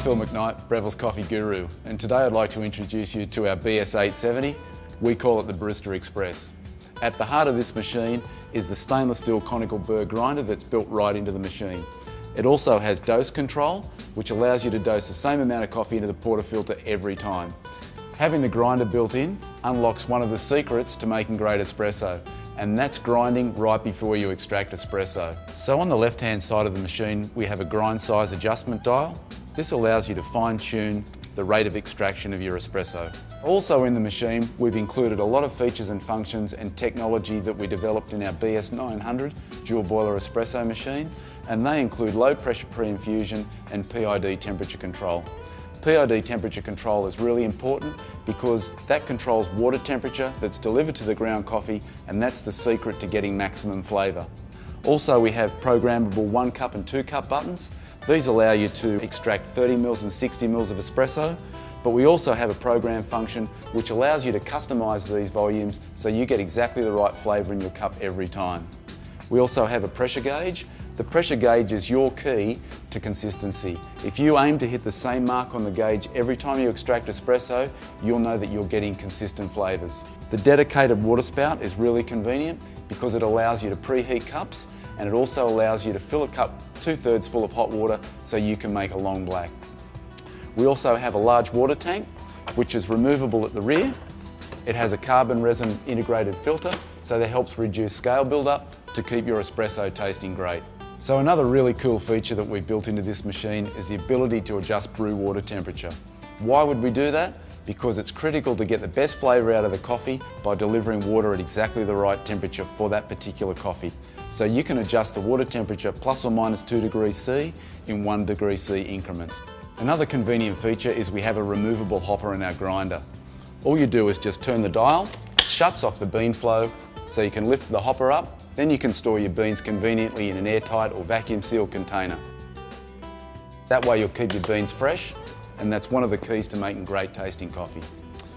Phil McKnight, Breville's coffee guru, and today I'd like to introduce you to our BS870. We call it the Barista Express. At the heart of this machine is the stainless steel conical burr grinder that's built right into the machine. It also has dose control, which allows you to dose the same amount of coffee into the portafilter every time. Having the grinder built in unlocks one of the secrets to making great espresso, and that's grinding right before you extract espresso. So on the left-hand side of the machine, we have a grind size adjustment dial. This allows you to fine-tune the rate of extraction of your espresso. Also in the machine, we've included a lot of features and functions and technology that we developed in our BS900 dual boiler espresso machine, and they include low pressure pre-infusion and PID temperature control. PID temperature control is really important because that controls water temperature that's delivered to the ground coffee, and that's the secret to getting maximum flavour. Also, we have programmable 1 cup and 2 cup buttons. These allow you to extract 30 mils and 60 mils of espresso, but we also have a program function which allows you to customise these volumes so you get exactly the right flavour in your cup every time. We also have a pressure gauge. The pressure gauge is your key to consistency. If you aim to hit the same mark on the gauge every time you extract espresso, you'll know that you're getting consistent flavours. The dedicated water spout is really convenient because it allows you to preheat cups, and it also allows you to fill a cup 2/3 full of hot water so you can make a long black. We also have a large water tank which is removable at the rear. It has a carbon resin integrated filter, so that helps reduce scale build-up to keep your espresso tasting great. So another really cool feature that we've built into this machine is the ability to adjust brew water temperature. Why would we do that? Because it's critical to get the best flavour out of the coffee by delivering water at exactly the right temperature for that particular coffee. So you can adjust the water temperature plus or minus 2 degrees C in 1 degree C increments. Another convenient feature is we have a removable hopper in our grinder. All you do is just turn the dial, it shuts off the bean flow, so you can lift the hopper up, then you can store your beans conveniently in an airtight or vacuum sealed container. That way you'll keep your beans fresh, and that's one of the keys to making great tasting coffee.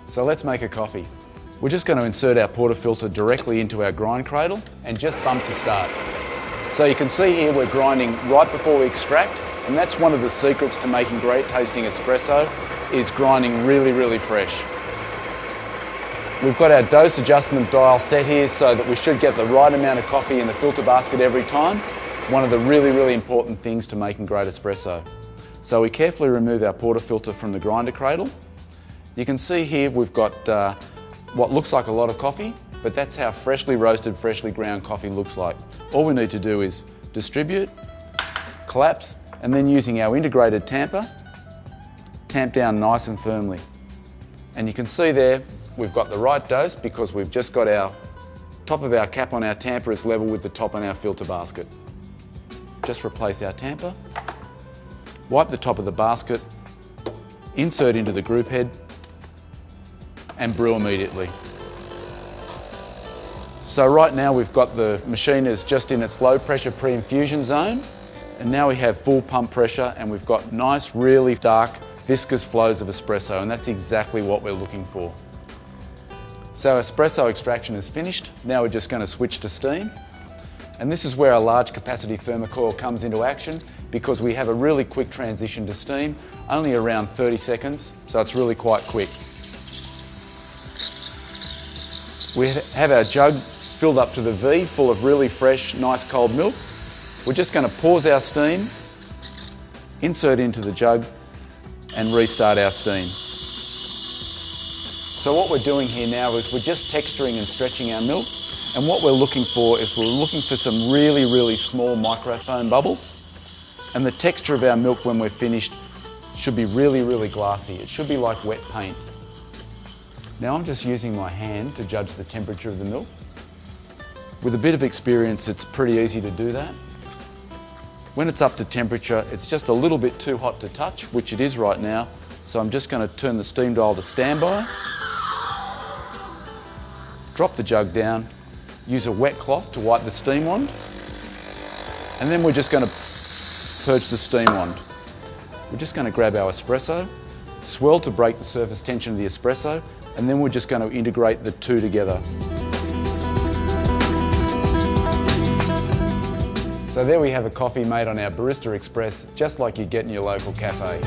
So let's make a coffee. We're just going to insert our portafilter directly into our grind cradle and just bump to start. So you can see here we're grinding right before we extract, and that's one of the secrets to making great tasting espresso, is grinding really fresh. We've got our dose adjustment dial set here so that we should get the right amount of coffee in the filter basket every time. One of the really important things to making great espresso. So we carefully remove our portafilter from the grinder cradle. You can see here we've got what looks like a lot of coffee, but that's how freshly roasted, freshly ground coffee looks like. All we need to do is distribute, collapse, and then using our integrated tamper, tamp down nice and firmly. And you can see there we've got the right dose because we've just got our top of our cap on our tamper is level with the top on our filter basket. Just replace our tamper, wipe the top of the basket, insert into the group head, and brew immediately. So right now we've got the machine is just in its low pressure pre-infusion zone, and now we have full pump pressure, and we've got nice, really dark, viscous flows of espresso, and that's exactly what we're looking for. So espresso extraction is finished. Now we're just going to switch to steam. And this is where our large capacity thermocoil comes into action, because we have a really quick transition to steam, only around 30 seconds, so it's really quite quick. We have our jug filled up to the V, full of really fresh, nice cold milk. We're just going to pause our steam, insert into the jug, and restart our steam. So what we're doing here now is we're just texturing and stretching our milk, and what we're looking for is we're looking for some really small microfoam bubbles, and the texture of our milk when we're finished should be really glassy. It should be like wet paint. Now I'm just using my hand to judge the temperature of the milk. With a bit of experience, it's pretty easy to do that. When it's up to temperature, it's just a little bit too hot to touch, which it is right now, so I'm just going to turn the steam dial to standby. Drop the jug down, use a wet cloth to wipe the steam wand, and then we're just going to purge the steam wand. We're just going to grab our espresso, swirl to break the surface tension of the espresso, and then we're just going to integrate the two together. So there we have a coffee made on our Barista Express, just like you get in your local cafe.